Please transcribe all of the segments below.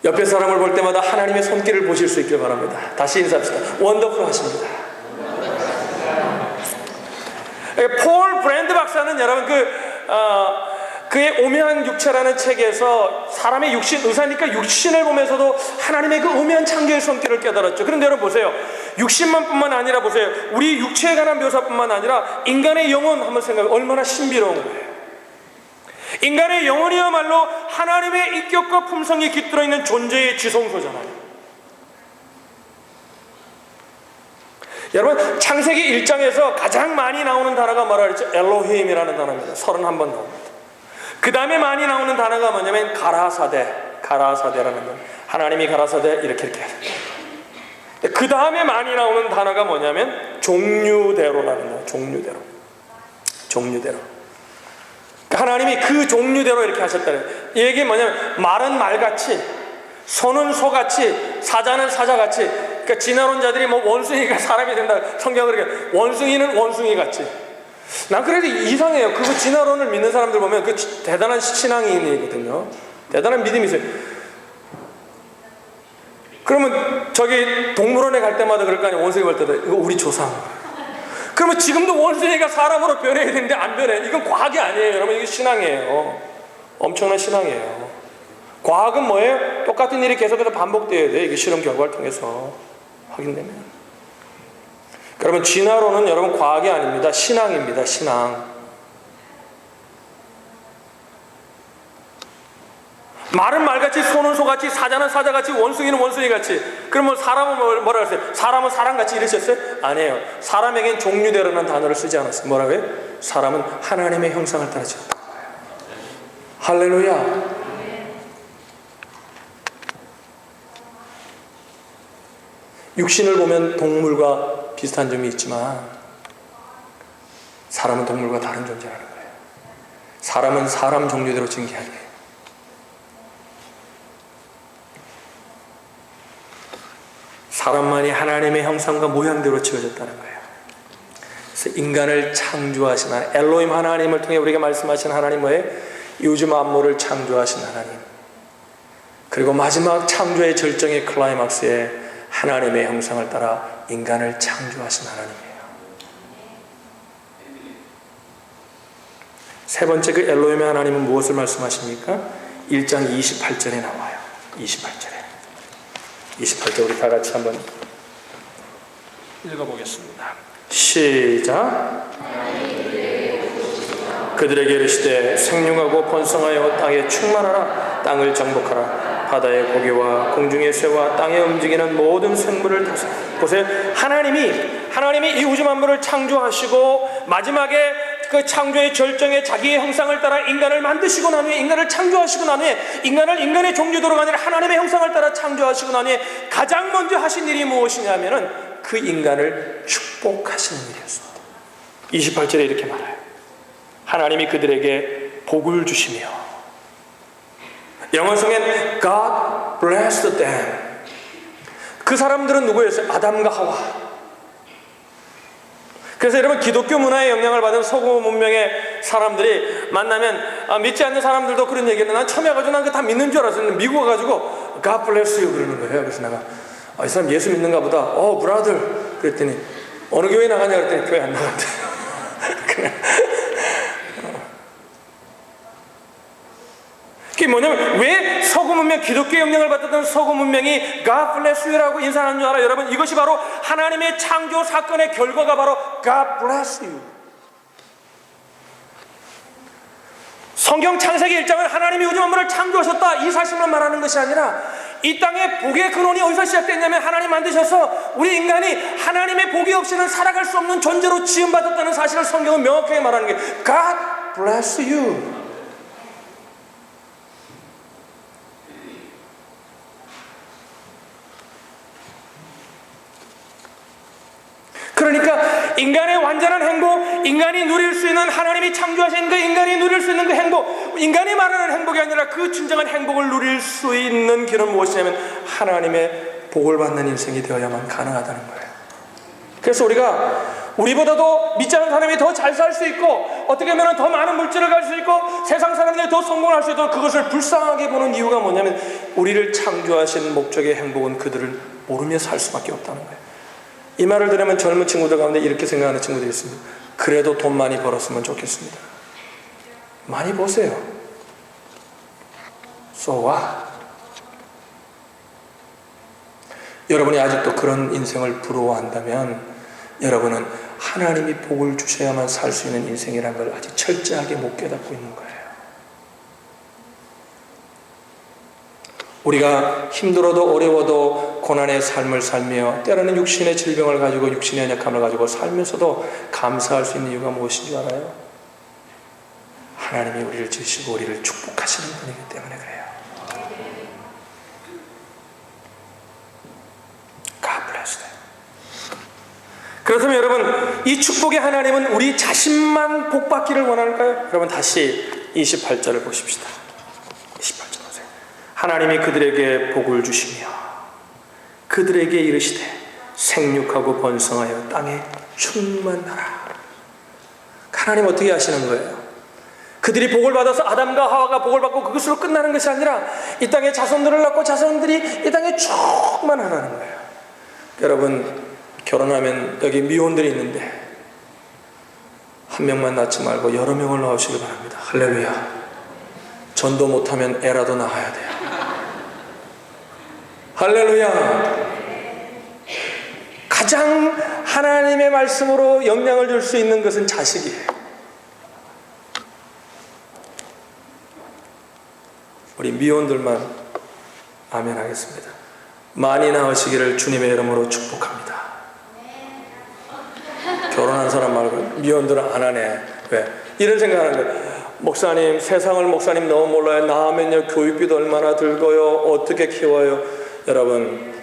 옆에 사람을 볼 때마다 하나님의 손길을 보실 수 있길 바랍니다. 다시 인사합시다. 원더풀 하십니다. 폴 브랜드 박사는 여러분 그의 오묘한 육체라는 책에서 사람의 육신, 의사니까 육신을 보면서도 하나님의 그 오묘한 창조의 손길을 깨달았죠. 그런데 여러분 보세요. 육신만 뿐만 아니라 보세요. 우리 육체에 관한 묘사뿐만 아니라 인간의 영혼 한번 생각해. 얼마나 신비로운 거예요. 인간의 영혼이야말로 하나님의 인격과 품성이 깃들어 있는 존재의 지성소잖아요. 여러분 창세기 1장에서 가장 많이 나오는 단어가 뭐라 그랬죠? 엘로힘이라는 단어입니다. 31번 나옵니다. 그 다음에 많이 나오는 단어가 뭐냐면 가라사데라는 거. 하나님이 가라사데 이렇게 그 다음에 많이 나오는 단어가 뭐냐면 종류대로라는 거. 종류대로. 하나님이 그 종류대로 이렇게 하셨다는 거예요. 이 얘기 뭐냐면 말은 말같이, 소는 소같이, 사자는 사자같이. 그러니까 진화론자들이 뭐 원숭이가 사람이 된다 성경을 그렇게, 원숭이는 원숭이같이. 난 그래도 이상해요. 그거 진화론을 믿는 사람들 보면 그 대단한 신앙인이거든요. 대단한 믿음이 있어요. 그러면 저기 동물원에 갈 때마다 그럴 거 아니에요. 원숭이 볼 때도 이거 우리 조상. 그러면 지금도 원숭이가 사람으로 변해야 되는데 안 변해. 이건 과학이 아니에요. 여러분 이게 신앙이에요. 엄청난 신앙이에요. 과학은 뭐예요? 똑같은 일이 계속해서 반복돼야 돼. 이게 실험 결과를 통해서 확인되면. 여러분 진화론은 여러분 과학이 아닙니다. 신앙입니다. 신앙. 말은 말같이, 소는 소같이, 사자는 사자같이, 원숭이는 원숭이같이. 그러면 사람은 뭐라 그랬어요? 사람은 사람같이 이러셨어요? 아니에요. 사람에겐 종류대로라는 단어를 쓰지 않았어요. 뭐라고요? 사람은 하나님의 형상을 따라 지었다. 할렐루야. 육신을 보면 동물과 비슷한 점이 있지만 사람은 동물과 다른 존재라는 거예요. 사람은 사람 종류대로 존재하게 해요. 사람만이 하나님의 형상과 모양대로 지어졌다는 거예요. 그래서 인간을 창조하신 하나님, 엘로힘 하나님을 통해 우리에게 말씀하신 하나님 뭐예요? 이 우주 만물을 창조하신 하나님. 그리고 마지막 창조의 절정의 클라이막스에 하나님의 형상을 따라 인간을 창조하신 하나님이에요. 세 번째 그 엘로힘의 하나님은 무엇을 말씀하십니까? 1장 28절에 나와요. 28절 우리 다 같이 한번 읽어보겠습니다. 시작. 그들에게 이르시되 생육하고 번성하여 땅에 충만하라. 땅을 정복하라. 바다의 고기와 공중의 새와 땅에 움직이는 모든 생물을 다스. 보세요. 하나님이 이 우주 만물을 창조하시고 마지막에 그 창조의 절정에 자기의 형상을 따라 인간을 만드시고 난 후에, 인간을 창조하시고 난 후에, 인간을 인간의 종류대로가 아니라 하나님의 형상을 따라 창조하시고 난 후에 가장 먼저 하신 일이 무엇이냐면은 그 인간을 축복하시는 일이었습니다. 28절에 이렇게 말해요. 하나님이 그들에게 복을 주시며, 영어성엔 God blessed them. 그 사람들은 누구였어요? 아담과 하와. 그래서 여러분 기독교 문화의 영향을 받은 서구 문명의 사람들이 만나면 믿지 않는 사람들도 그런 얘기를, 난 처음에 가지고 난 그거 다 믿는 줄 알았어요. 미국 와가지고 God bless you 그러는 거예요. 그래서 내가 이 사람 예수 믿는가 보다. 브라들 그랬더니 어느 교회 나가냐 그랬더니 교회 안 나간대. 그게 뭐냐면 왜 서구 문명, 기독교 영향을 받았던 서구 문명이 God bless you라고 인사하는 줄 알아요? 여러분 이것이 바로 하나님의 창조 사건의 결과가 바로 God bless you. 성경 창세기 1장은 하나님이 우주 만물을 창조하셨다 이 사실만 말하는 것이 아니라 이 땅의 복의 근원이 어디서 시작됐냐면 하나님 만드셔서 우리 인간이 하나님의 복이 없이는 살아갈 수 없는 존재로 지음받았다는 사실을 성경은 명확하게 말하는 게 God bless you. 그러니까 인간의 완전한 행복, 인간이 누릴 수 있는, 하나님이 창조하신 그 인간이 누릴 수 있는 그 행복, 인간이 말하는 행복이 아니라 그 진정한 행복을 누릴 수 있는 길은 무엇이냐면 하나님의 복을 받는 인생이 되어야만 가능하다는 거예요. 그래서 우리가 우리보다도 믿지 않는 사람이 더 잘 살 수 있고 어떻게 보면 더 많은 물질을 가질 수 있고 세상 사람들이 더 성공할 수 있도록 그것을 불쌍하게 보는 이유가 뭐냐면 우리를 창조하신 목적의 행복은 그들을 모르며 살 수밖에 없다는 거예요. 이 말을 들으면 젊은 친구들 가운데 이렇게 생각하는 친구들이 있습니다. 그래도 돈 많이 벌었으면 좋겠습니다. 많이 버세요. So what? 여러분이 아직도 그런 인생을 부러워한다면 여러분은 하나님이 복을 주셔야만 살 수 있는 인생이라는 걸 아직 철저하게 못 깨닫고 있는 거예요. 우리가 힘들어도 어려워도 고난의 삶을 살며 때로는 육신의 질병을 가지고 육신의 연약함을 가지고 살면서도 감사할 수 있는 이유가 무엇인 줄 알아요? 하나님이 우리를 지으시고 우리를 축복하시는 분이기 때문에 그래요. God bless them. 그렇다면 여러분, 이 축복의 하나님은 우리 자신만 복받기를 원할까요? 여러분 다시 28절을 보십시다. 28절 보세요. 하나님이 그들에게 복을 주시며 그들에게 이르시되 생육하고 번성하여 땅에 충만하라. 하나님 어떻게 하시는 거예요? 그들이 복을 받아서 아담과 하와가 복을 받고 그것으로 끝나는 것이 아니라 이 땅에 자손들을 낳고 자손들이 이 땅에 충만하라는 거예요. 여러분 결혼하면 여기 미혼들이 있는데 한 명만 낳지 말고 여러 명을 낳으시길 바랍니다. 할렐루야. 전도 못하면 애라도 낳아야 돼요. 할렐루야. 가장 하나님의 말씀으로 영향을 줄 수 있는 것은 자식이에요. 우리 미혼들만 아멘 하겠습니다. 많이 낳으시기를 주님의 이름으로 축복합니다. 결혼한 사람 말고 미혼들은 안 하네. 왜? 이런 생각하는 거예요. 목사님, 세상을 목사님 너무 몰라요. 낳으면요 교육비도 얼마나 들고요, 어떻게 키워요. 여러분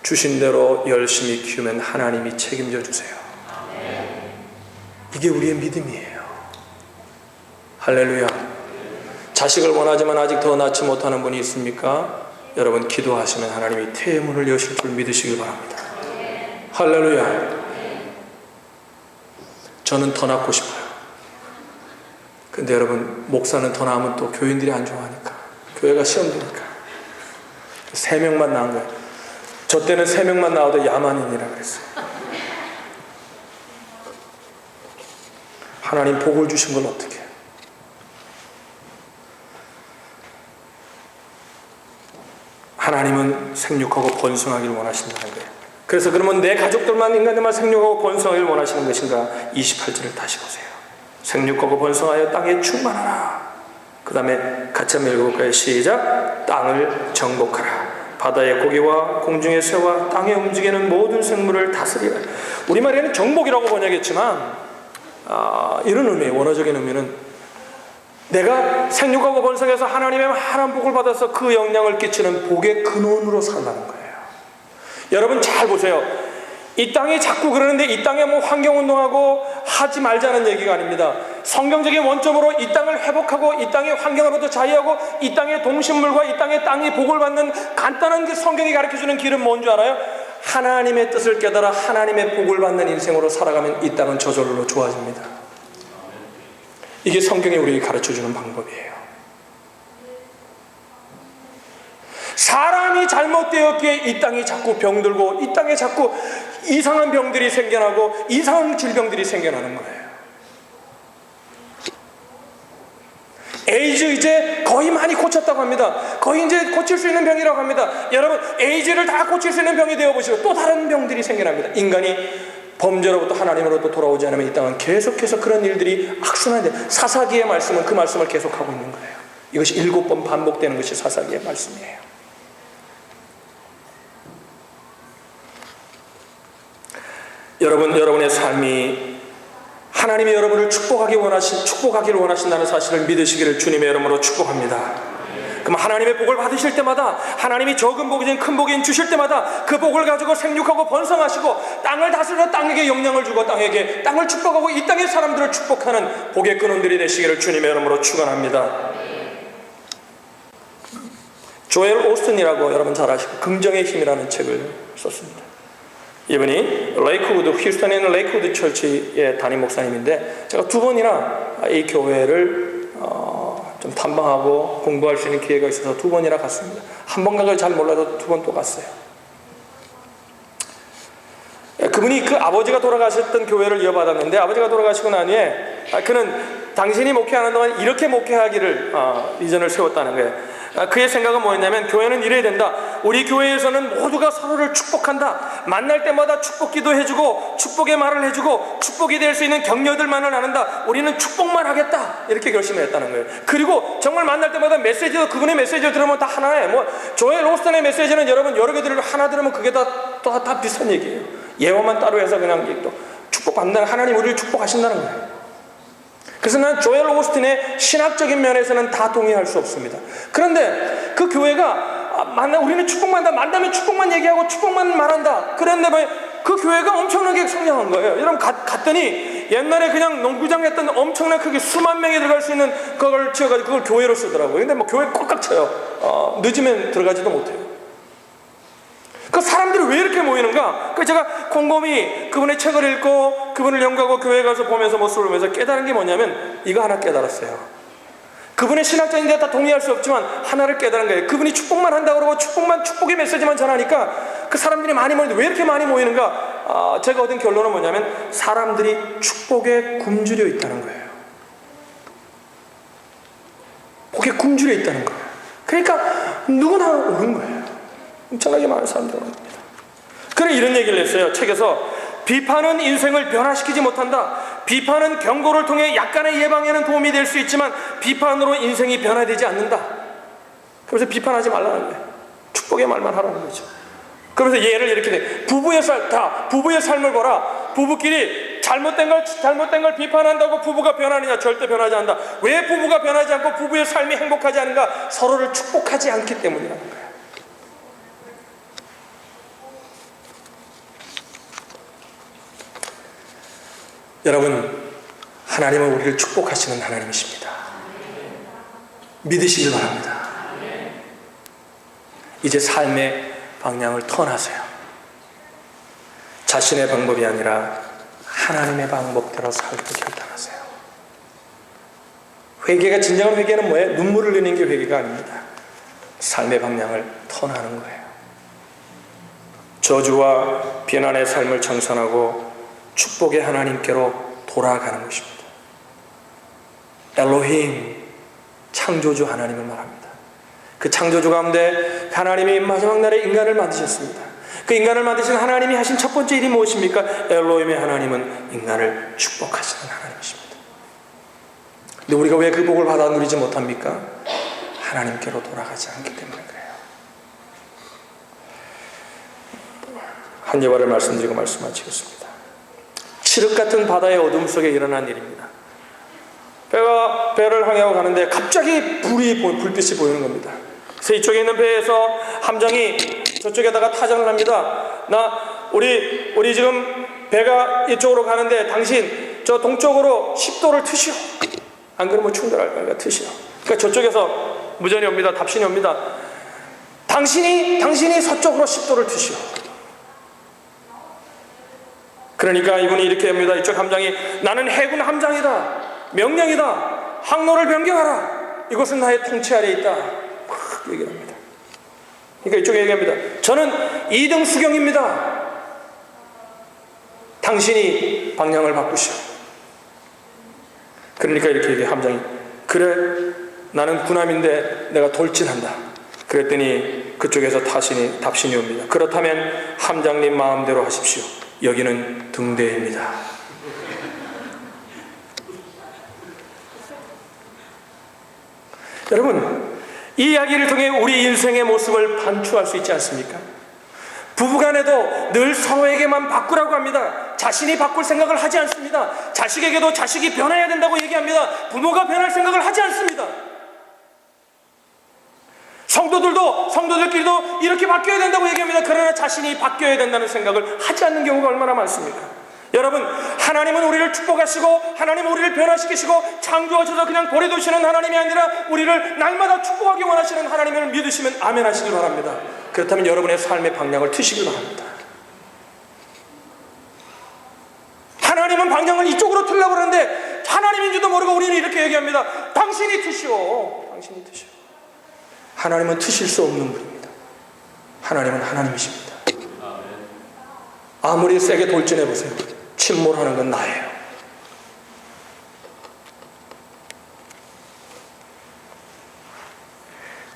주신 대로 열심히 키우면 하나님이 책임져 주세요. 이게 우리의 믿음이에요. 할렐루야. 자식을 원하지만 아직 더 낳지 못하는 분이 있습니까? 여러분 기도하시면 하나님이 태의 문을 여실 줄 믿으시길 바랍니다. 할렐루야. 저는 더 낳고 싶어요. 근데 여러분 목사는 더 낳으면 또 교인들이 안 좋아하니까, 교회가 시험되니까 3명만 낳은 거예요. 저 때는 3명만 낳아도 야만인이라 그랬어요. 하나님 복을 주신 걸 어떻게 해요? 하나님은 생육하고 번성하기를 원하신다는 거예요. 그래서 그러면 내 가족들만, 인간들만 생육하고 번성하기를 원하시는 것인가? 28절을 다시 보세요. 생육하고 번성하여 땅에 충만하라. 그 다음에 같이 한번 읽어볼까요? 시작. 땅을 정복하라. 바다의 고기와 공중의 새와 땅에 움직이는 모든 생물을 다스리라. 우리말에는 정복이라고 번역했지만 이런 의미예요. 원어적인 의미는 내가 생육하고 번성해서 하나님의 많은 복을 받아서 그 영향을 끼치는 복의 근원으로 살라는 거예요. 여러분 잘 보세요. 이 땅이 자꾸 그러는데 이 땅에 뭐 환경운동하고 하지 말자는 얘기가 아닙니다. 성경적인 원점으로 이 땅을 회복하고 이 땅의 환경으로부터 자유하고 이 땅의 동식물과 이 땅의 땅이 복을 받는 간단한 그 성경이 가르쳐주는 길은 뭔지 알아요? 하나님의 뜻을 깨달아 하나님의 복을 받는 인생으로 살아가면 이 땅은 저절로 좋아집니다. 이게 성경이 우리에게 가르쳐주는 방법이에요. 사람이 잘못되었기에 이 땅이 자꾸 병들고 이 땅에 자꾸 이상한 병들이 생겨나고 이상한 질병들이 생겨나는 거예요. 에이즈 이제 거의 많이 고쳤다고 합니다. 거의 이제 고칠 수 있는 병이라고 합니다. 여러분 에이즈를 다 고칠 수 있는 병이 되어보시고 또 다른 병들이 생겨납니다. 인간이 범죄로부터 하나님으로부터 돌아오지 않으면 이 땅은 계속해서 그런 일들이 악순환돼. 사사기의 말씀은 그 말씀을 계속하고 있는 거예요. 이것이 7번 반복되는 것이 사사기의 말씀이에요. 여러분, 여러분의 삶이 하나님이 여러분을 축복하기를 원하신다는 사실을 믿으시기를 주님의 이름으로 축복합니다. 그럼 하나님의 복을 받으실 때마다, 하나님이 적은 복이든 큰 복이든 주실 때마다 그 복을 가지고 생육하고 번성하시고 땅을 다스려 땅에게 영향을 주고 땅을 축복하고 이 땅의 사람들을 축복하는 복의 근원들이 되시기를 주님의 이름으로 축원합니다. 조엘 오스틴이라고 여러분 잘 아시고 긍정의 힘이라는 책을 썼습니다. 이분이 휴스턴에 있는 레이크우드 처치의 담임 목사님인데, 제가 2번이나 이 교회를 좀 탐방하고 공부할 수 있는 기회가 있어서 2번이나 갔습니다. 한 번 간 걸 잘 몰라도 2번 또 갔어요. 그분이 그 아버지가 돌아가셨던 교회를 이어받았는데, 아버지가 돌아가시고 난 후에 그는 당신이 목회하는 동안 이렇게 목회하기를 비전을 세웠다는 거예요. 그의 생각은 뭐였냐면, 교회는 이래야 된다. 우리 교회에서는 모두가 서로를 축복한다. 만날 때마다 축복기도 해주고 축복의 말을 해주고 축복이 될 수 있는 격려들만을 나눈다. 우리는 축복만 하겠다. 이렇게 결심했다는 거예요. 그리고 정말 만날 때마다 메시지도, 그분의 메시지를 들으면 다 하나예요. 조엘 오스턴의 메시지는 여러분 여러 개 들으면 하나 들으면 그게 다 비슷한 얘기예요. 예화만 따로 해서 그냥 또 축복받는다는, 하나님 우리를 축복하신다는 거예요. 그래서 난 조엘 오스틴의 신학적인 면에서는 다 동의할 수 없습니다. 그런데 그 교회가 우리는 축복만 한다, 만나면 축복만 얘기하고 축복만 말한다. 그런데 그 교회가 엄청나게 성장한 거예요. 여러분 갔더니 옛날에 그냥 농구장 했던 엄청난 크게 수만 명이 들어갈 수 있는 그걸 지어가지고 그걸 교회로 쓰더라고요. 근데 교회 꼴깍 쳐요. 늦으면 들어가지도 못해요. 그 사람들이 왜 이렇게 모이는가? 그 제가 곰곰이 그분의 책을 읽고 그분을 연구하고 교회에 가서 보면서 모습을 보면서 깨달은 게 뭐냐면, 이거 하나 깨달았어요. 그분의 신학적인 데 다 동의할 수 없지만 하나를 깨달은 거예요. 그분이 축복만 한다고 그러고 축복의 메시지만 전하니까 그 사람들이 많이 모이는데 왜 이렇게 많이 모이는가? 제가 얻은 결론은 뭐냐면, 사람들이 축복에 굶주려 있다는 거예요. 복에 굶주려 있다는 거예요. 그러니까 누구나 오는 거예요. 엄청나게 많은 사람들이 옵니다. 그래 이런 얘기를 했어요. 책에서 비판은 인생을 변화시키지 못한다. 비판은 경고를 통해 약간의 예방에는 도움이 될 수 있지만 비판으로 인생이 변화되지 않는다. 그래서 비판하지 말라는 거예요. 축복의 말만 하라는 거죠. 그러면서 예를 이렇게 돼. 부부의 삶을 보라. 부부끼리 잘못된 걸 비판한다고 부부가 변하느냐? 절대 변하지 않는다. 왜 부부가 변하지 않고 부부의 삶이 행복하지 않은가? 서로를 축복하지 않기 때문이라는 거예요. 여러분, 하나님은 우리를 축복하시는 하나님이십니다. 믿으시길 바랍니다. 이제 삶의 방향을 턴하세요. 자신의 방법이 아니라 하나님의 방법대로 살기로 결단하세요. 회개가, 진정한 회개는 뭐예요? 눈물을 흘리는 게 회개가 아닙니다. 삶의 방향을 턴하는 거예요. 저주와 비난의 삶을 청산하고 축복의 하나님께로 돌아가는 것입니다. 엘로힘, 창조주 하나님을 말합니다. 그 창조주 가운데 하나님이 마지막 날에 인간을 만드셨습니다. 그 인간을 만드신 하나님이 하신 첫 번째 일이 무엇입니까? 엘로힘의 하나님은 인간을 축복하시는 하나님이십니다. 근데 우리가 왜 그 복을 받아 누리지 못합니까? 하나님께로 돌아가지 않기 때문에 그래요. 한 예화를 말씀드리고 말씀 마치겠습니다. 칠흑 같은 바다의 어둠 속에 일어난 일입니다. 배를 향하고 가는데 갑자기 불빛이 보이는 겁니다. 그래서 이쪽에 있는 배에서 함정이 저쪽에다가 타전을 합니다. 우리 지금 배가 이쪽으로 가는데 당신 저 동쪽으로 10도를 트시오. 안 그러면 충돌할 거니까 트시오. 그러니까 저쪽에서 무전이 옵니다. 답신이 옵니다. 당신이 서쪽으로 10도를 트시오. 그러니까 이분이 이렇게 합니다. 이쪽 함장이, 나는 해군 함장이다. 명령이다. 항로를 변경하라. 이곳은 나의 통치 아래에 있다. 막 얘기를 합니다. 그러니까 이쪽에 얘기합니다. 저는 2등 수경입니다. 당신이 방향을 바꾸시오. 그러니까 이렇게 얘기해. 함장이, 그래 나는 군함인데 내가 돌진한다. 그랬더니 그쪽에서 답신이 옵니다. 그렇다면 함장님 마음대로 하십시오. 여기는 등대입니다. 여러분, 이 이야기를 통해 우리 인생의 모습을 반추할 수 있지 않습니까? 부부간에도 늘 서로에게만 바꾸라고 합니다. 자신이 바꿀 생각을 하지 않습니다. 자식에게도 자식이 변해야 된다고 얘기합니다. 부모가 변할 생각을 하지 않습니다. 성도들끼리도 이렇게 바뀌어야 된다고 얘기합니다. 그러나 자신이 바뀌어야 된다는 생각을 하지 않는 경우가 얼마나 많습니까? 여러분, 하나님은 우리를 축복하시고 하나님은 우리를 변화시키시고 창조하셔서 그냥 버려두시는 하나님이 아니라 우리를 날마다 축복하기 원하시는 하나님을 믿으시면 아멘 하시길 바랍니다. 그렇다면 여러분의 삶의 방향을 트시길 바랍니다. 당신이 트시오. 당신이 트시오. 하나님은 트실 수 없는 분입니다. 하나님은 하나님이십니다. 아무리 세게 돌진해 보세요. 침몰하는 건 나예요.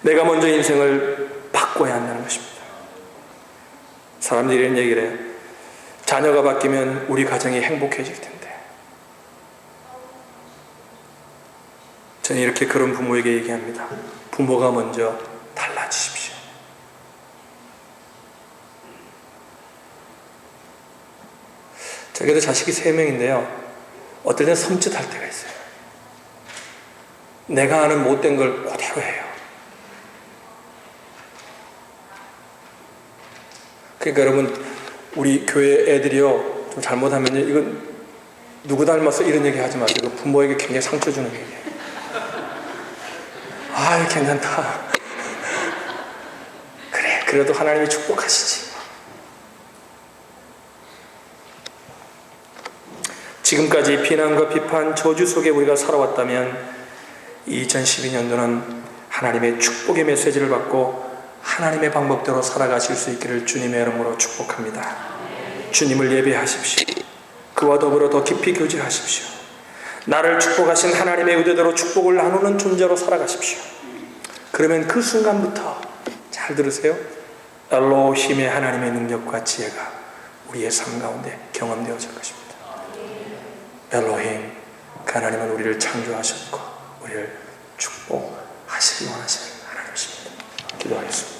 내가 먼저 인생을 바꿔야 한다는 것입니다. 사람들이 이런 얘기를 해요. 자녀가 바뀌면 우리 가정이 행복해질 텐데. 저는 이렇게 그런 부모에게 얘기합니다. 부모가 먼저 달라지십시오. 저에게도 자식이 3명인데요. 어떨 땐 섬찟할 때가 있어요. 내가 아는 못된 걸 그대로 해요. 그러니까 여러분, 우리 교회 애들이요, 좀 잘못하면요, 이건 누구 닮아서 이런 얘기 하지 마세요. 이거 부모에게 굉장히 상처 주는 얘기예요. 아, 괜찮다. 그래, 그래도 하나님이 축복하시지. 지금까지 비난과 비판, 저주 속에 우리가 살아왔다면 2012년도는 하나님의 축복의 메시지를 받고 하나님의 방법대로 살아가실 수 있기를 주님의 이름으로 축복합니다. 주님을 예배하십시오. 그와 더불어 더 깊이 교제하십시오. 나를 축복하신 하나님의 의도대로 축복을 나누는 존재로 살아가십시오. 그러면 그 순간부터, 잘 들으세요, 엘로힘의 하나님의 능력과 지혜가 우리의 삶 가운데 경험되어질 것입니다. 엘로힘, 그 하나님은 우리를 창조하셨고 우리를 축복하시기 원하시는 하나님이십니다. 기도하겠습니다.